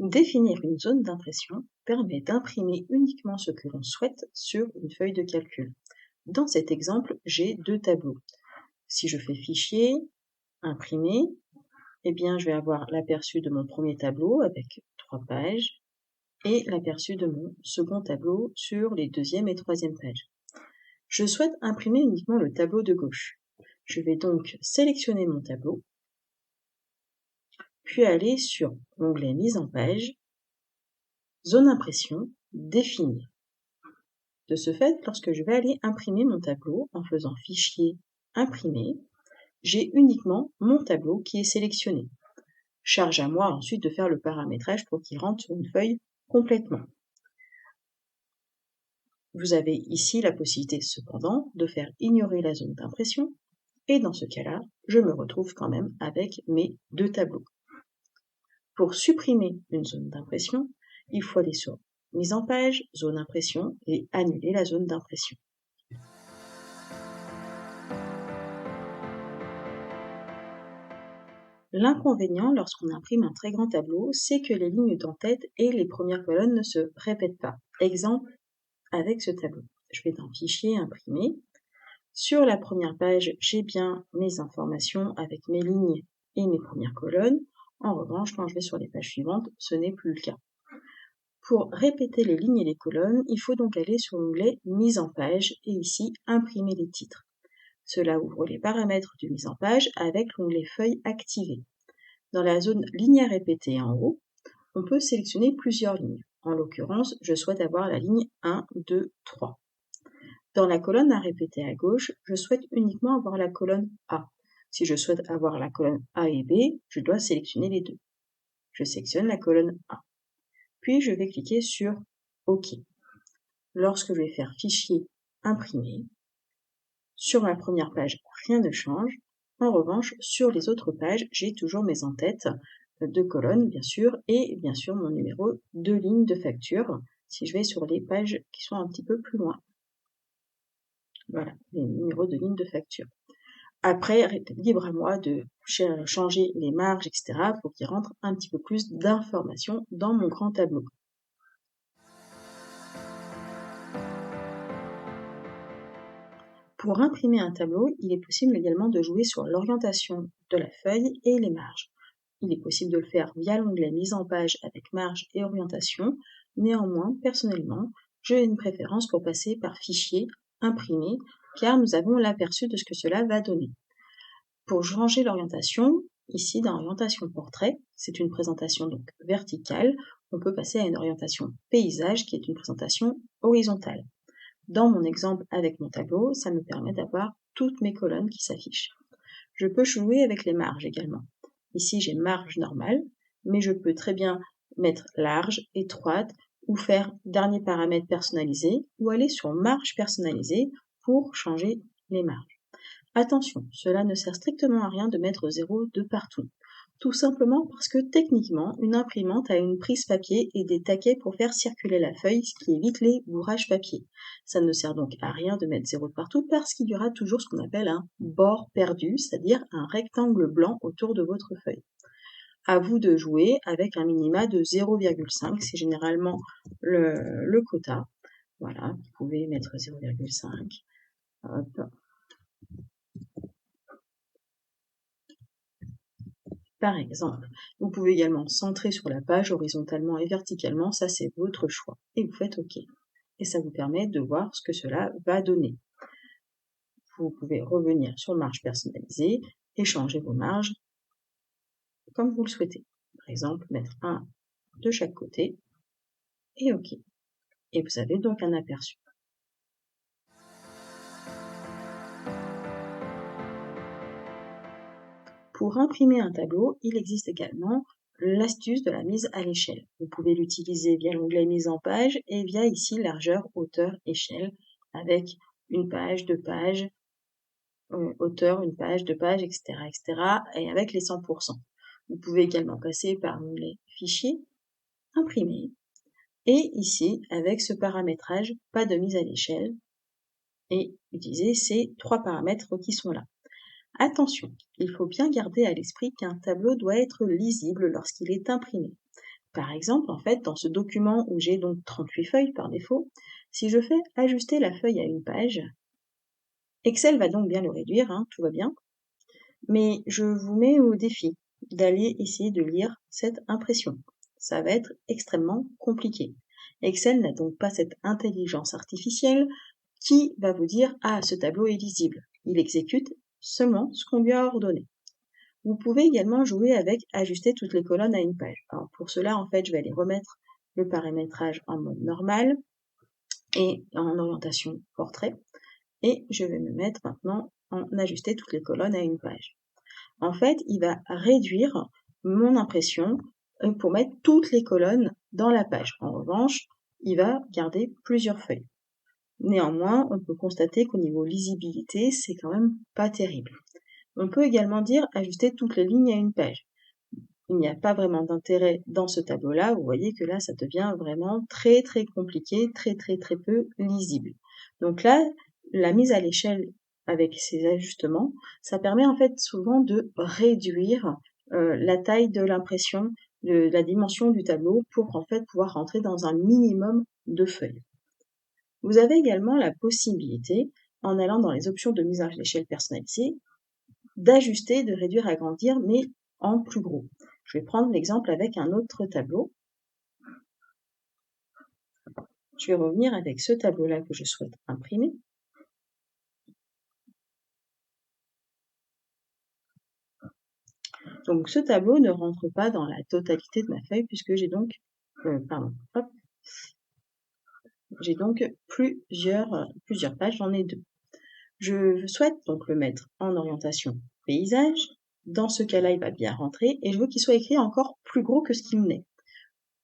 Définir une zone d'impression permet d'imprimer uniquement ce que l'on souhaite sur une feuille de calcul. Dans cet exemple, j'ai deux tableaux. Si je fais Fichier, Imprimer, eh bien, je vais avoir l'aperçu de mon premier tableau avec 3 pages et l'aperçu de mon second tableau sur les deuxième et troisième pages. Je souhaite imprimer uniquement le tableau de gauche. Je vais donc sélectionner mon tableau, puis aller sur l'onglet Mise en page, Zone impression, Définir. De ce fait, lorsque je vais aller imprimer mon tableau en faisant Fichier, Imprimer, j'ai uniquement mon tableau qui est sélectionné. Charge à moi ensuite de faire le paramétrage pour qu'il rentre sur une feuille complètement. Vous avez ici la possibilité cependant de faire ignorer la zone d'impression et dans ce cas-là, je me retrouve quand même avec mes deux tableaux. Pour supprimer une zone d'impression, il faut aller sur Mise en page, Zone impression et annuler la zone d'impression. L'inconvénient lorsqu'on imprime un très grand tableau, c'est que les lignes d'en-tête et les premières colonnes ne se répètent pas. Exemple avec ce tableau. Je vais dans Fichier, Imprimer. Sur la première page, j'ai bien mes informations avec mes lignes et mes premières colonnes. En revanche, quand je vais sur les pages suivantes, ce n'est plus le cas. Pour répéter les lignes et les colonnes, il faut donc aller sur l'onglet Mise en page et ici Imprimer les titres. Cela ouvre les paramètres de mise en page avec l'onglet Feuille activée. Dans la zone Ligne à répéter en haut, on peut sélectionner plusieurs lignes. En l'occurrence, je souhaite avoir la ligne 1, 2, 3. Dans la colonne à répéter à gauche, je souhaite uniquement avoir la colonne A. Si je souhaite avoir la colonne A et B, je dois sélectionner les deux. Je sélectionne la colonne A. Puis je vais cliquer sur OK. Lorsque je vais faire Fichier, Imprimer, sur ma première page, rien ne change. En revanche, sur les autres pages, j'ai toujours mes en-têtes de colonnes, bien sûr, et bien sûr mon numéro de ligne de facture, si je vais sur les pages qui sont un petit peu plus loin. Voilà, les numéros de ligne de facture. Après, libre à moi de changer les marges, etc. pour qu'il rentre un petit peu plus d'informations dans mon grand tableau. Pour imprimer un tableau, il est possible également de jouer sur l'orientation de la feuille et les marges. Il est possible de le faire via l'onglet Mise en page avec marge et orientation. Néanmoins, personnellement, j'ai une préférence pour passer par Fichier, Imprimer, car nous avons l'aperçu de ce que cela va donner. Pour changer l'orientation, ici dans Orientation portrait, c'est une présentation donc verticale, on peut passer à une orientation paysage qui est une présentation horizontale. Dans mon exemple avec mon tableau, ça me permet d'avoir toutes mes colonnes qui s'affichent. Je peux jouer avec les marges également. Ici, j'ai marge normale, mais je peux très bien mettre large, étroite, ou faire dernier paramètre personnalisé, ou aller sur marge personnalisée pour changer les marges. Attention, cela ne sert strictement à rien de mettre 0 de partout. Tout simplement parce que techniquement, une imprimante a une prise papier et des taquets pour faire circuler la feuille, ce qui évite les bourrages papier. Ça ne sert donc à rien de mettre 0 de partout parce qu'il y aura toujours ce qu'on appelle un bord perdu, c'est-à-dire un rectangle blanc autour de votre feuille. À vous de jouer avec un minima de 0,5, c'est généralement le quota. Voilà, vous pouvez mettre 0,5. Hop. Par exemple, vous pouvez également centrer sur la page horizontalement et verticalement, ça c'est votre choix. Et vous faites OK. Et ça vous permet de voir ce que cela va donner. Vous pouvez revenir sur marge personnalisée et changer vos marges comme vous le souhaitez. Par exemple, mettre un de chaque côté et OK. Et vous avez donc un aperçu. Pour imprimer un tableau, il existe également l'astuce de la mise à l'échelle. Vous pouvez l'utiliser via l'onglet Mise en page et via ici largeur, hauteur, échelle avec une page, deux pages, hauteur, une page, deux pages, etc., et avec les 100%. Vous pouvez également passer par l'onglet Fichier, Imprimer, et ici, avec ce paramétrage, pas de mise à l'échelle, et utiliser ces 3 paramètres qui sont là. Attention, il faut bien garder à l'esprit qu'un tableau doit être lisible lorsqu'il est imprimé. Par exemple, en fait, dans ce document où j'ai donc 38 feuilles par défaut, si je fais ajuster la feuille à une page, Excel va donc bien le réduire, hein, tout va bien, mais je vous mets au défi d'aller essayer de lire cette impression. Ça va être extrêmement compliqué. Excel n'a donc pas cette intelligence artificielle qui va vous dire « Ah, ce tableau est lisible ». Il exécute seulement ce qu'on lui a ordonné. Vous pouvez également jouer avec ajuster toutes les colonnes à une page. Alors pour cela, en fait, je vais aller remettre le paramétrage en mode normal et en orientation portrait. Et je vais me mettre maintenant en ajuster toutes les colonnes à une page. En fait, il va réduire mon impression pour mettre toutes les colonnes dans la page. En revanche, il va garder plusieurs feuilles. Néanmoins, on peut constater qu'au niveau lisibilité, c'est quand même pas terrible. On peut également dire ajuster toutes les lignes à une page. Il n'y a pas vraiment d'intérêt dans ce tableau-là. Vous voyez que là, ça devient vraiment très très compliqué, très peu lisible. Donc là, la mise à l'échelle avec ces ajustements, ça permet en fait souvent de réduire la taille de l'impression, de la dimension du tableau pour en fait pouvoir rentrer dans un minimum de feuilles. Vous avez également la possibilité, en allant dans les options de mise à l'échelle personnalisée, d'ajuster, de réduire, agrandir, mais en plus gros. Je vais prendre l'exemple avec un autre tableau. Je vais revenir avec ce tableau-là que je souhaite imprimer. Donc ce tableau ne rentre pas dans la totalité de ma feuille puisque j'ai donc, j'ai donc plusieurs pages, j'en ai 2. Je souhaite donc le mettre en orientation paysage. Dans ce cas-là, il va bien rentrer et je veux qu'il soit écrit encore plus gros que ce qu'il n'est.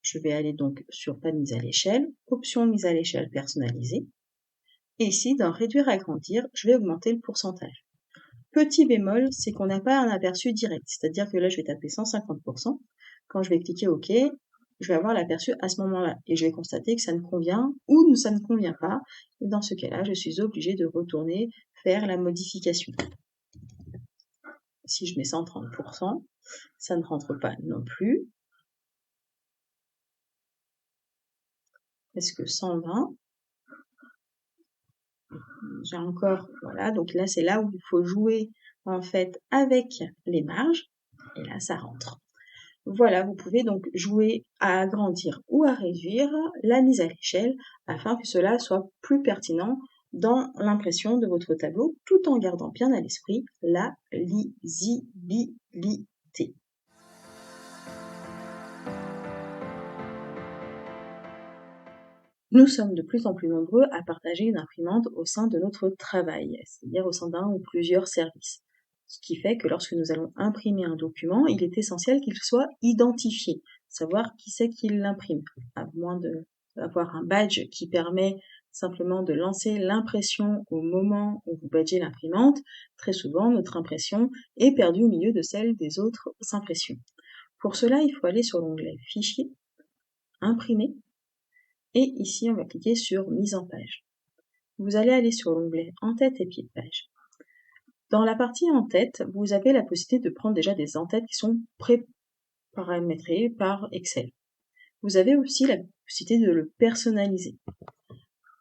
Je vais aller donc sur pas de mise à l'échelle, option mise à l'échelle personnalisée. Et ici, dans réduire agrandir, je vais augmenter le pourcentage. Petit bémol, c'est qu'on n'a pas un aperçu direct, c'est-à-dire que là, je vais taper 150%. Quand je vais cliquer OK, je vais avoir l'aperçu à ce moment-là et je vais constater que ça ne convient ou ça ne convient pas. Et dans ce cas-là, je suis obligée de retourner faire la modification. Si je mets 130%, ça ne rentre pas non plus. Est-ce que 120? J'ai encore, voilà, donc là, c'est là où il faut jouer, en fait, avec les marges. Et là, ça rentre. Voilà, vous pouvez donc jouer à agrandir ou à réduire la mise à l'échelle afin que cela soit plus pertinent dans l'impression de votre tableau, tout en gardant bien à l'esprit la lisibilité. Nous sommes de plus en plus nombreux à partager une imprimante au sein de notre travail, c'est-à-dire au sein d'un ou plusieurs services. Ce qui fait que lorsque nous allons imprimer un document, il est essentiel qu'il soit identifié, savoir qui c'est qui l'imprime, à moins d'avoir un badge qui permet simplement de lancer l'impression au moment où vous badgez l'imprimante. Très souvent, notre impression est perdue au milieu de celle des autres impressions. Pour cela, il faut aller sur l'onglet Fichier, Imprimer, et ici on va cliquer sur Mise en page. Vous allez aller sur l'onglet En-tête et pied de page. Dans la partie En-tête, vous avez la possibilité de prendre déjà des en-têtes qui sont pré-paramétrées par Excel. Vous avez aussi la possibilité de le personnaliser.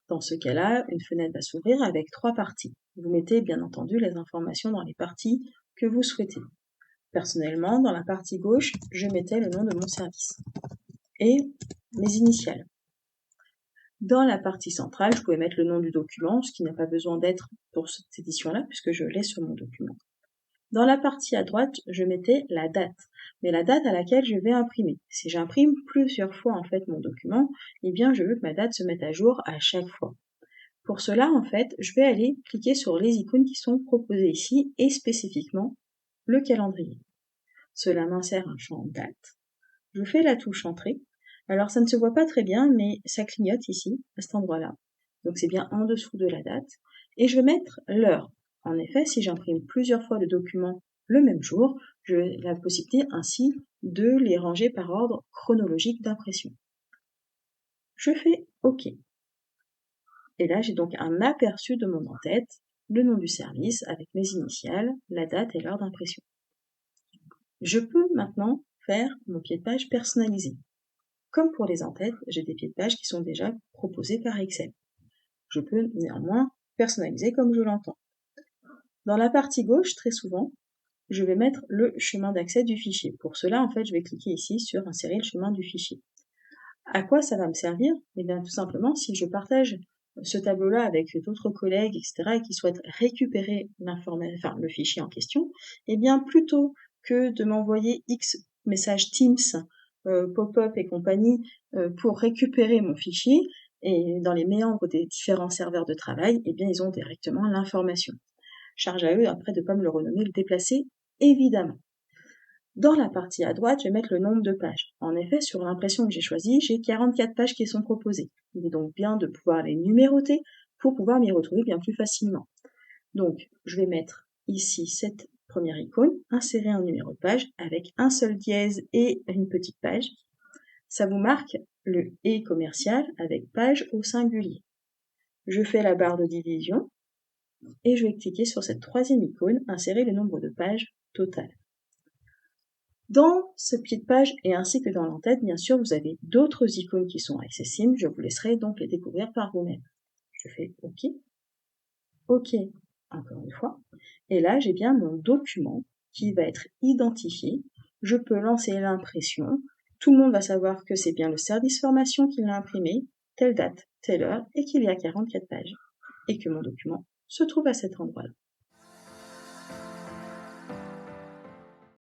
Dans ce cas-là, une fenêtre va s'ouvrir avec 3 parties. Vous mettez bien entendu les informations dans les parties que vous souhaitez. Personnellement, dans la partie gauche, je mettais le nom de mon service et mes initiales. Dans la partie centrale, je pouvais mettre le nom du document, ce qui n'a pas besoin d'être pour cette édition-là, puisque je l'ai sur mon document. Dans la partie à droite, je mettais la date, mais la date à laquelle je vais imprimer. Si j'imprime plusieurs fois en fait mon document, eh bien je veux que ma date se mette à jour à chaque fois. Pour cela, en fait, je vais aller cliquer sur les icônes qui sont proposées ici et spécifiquement le calendrier. Cela m'insère un champ date. Je fais la touche entrée. Alors ça ne se voit pas très bien, mais ça clignote ici, à cet endroit-là. Donc c'est bien en dessous de la date. Et je vais mettre l'heure. En effet, si j'imprime plusieurs fois le document le même jour, j'ai la possibilité ainsi de les ranger par ordre chronologique d'impression. Je fais OK. Et là, j'ai donc un aperçu de mon en-tête, le nom du service avec mes initiales, la date et l'heure d'impression. Je peux maintenant faire mon pied de page personnalisé. comme pour les en-têtes, j'ai des pieds de page qui sont déjà proposés par Excel. Je peux néanmoins personnaliser comme je l'entends. Dans la partie gauche, très souvent, je vais mettre le chemin d'accès du fichier. Pour cela, en fait, je vais cliquer ici sur insérer le chemin du fichier. À quoi ça va me servir? Eh bien, tout simplement, si je partage ce tableau-là avec d'autres collègues, etc., et qui souhaitent récupérer le fichier en question, eh bien, plutôt que de m'envoyer X messages Teams, pop-up et compagnie pour récupérer mon fichier, et dans les méandres des différents serveurs de travail, eh bien, ils ont directement l'information. Charge à eux après de ne pas me le renommer, le déplacer, évidemment. Dans la partie à droite, je vais mettre le nombre de pages. En effet, sur l'impression que j'ai choisie, j'ai 44 pages qui sont proposées. Il est donc bien de pouvoir les numéroter pour pouvoir m'y retrouver bien plus facilement. Donc, je vais mettre ici cette première icône, insérer un numéro de page avec un seul dièse et une petite page. Ça vous marque le « et » commercial avec page au singulier. Je fais la barre de division et je vais cliquer sur cette troisième icône, insérer le nombre de pages total. Dans ce pied de page et ainsi que dans l'entête, bien sûr, vous avez d'autres icônes qui sont accessibles. Je vous laisserai donc les découvrir par vous-même. Je fais OK. OK, encore une fois. Et là, j'ai bien mon document qui va être identifié. Je peux lancer l'impression. Tout le monde va savoir que c'est bien le service formation qui l'a imprimé, telle date, telle heure, et qu'il y a 44 pages. Et que mon document se trouve à cet endroit-là.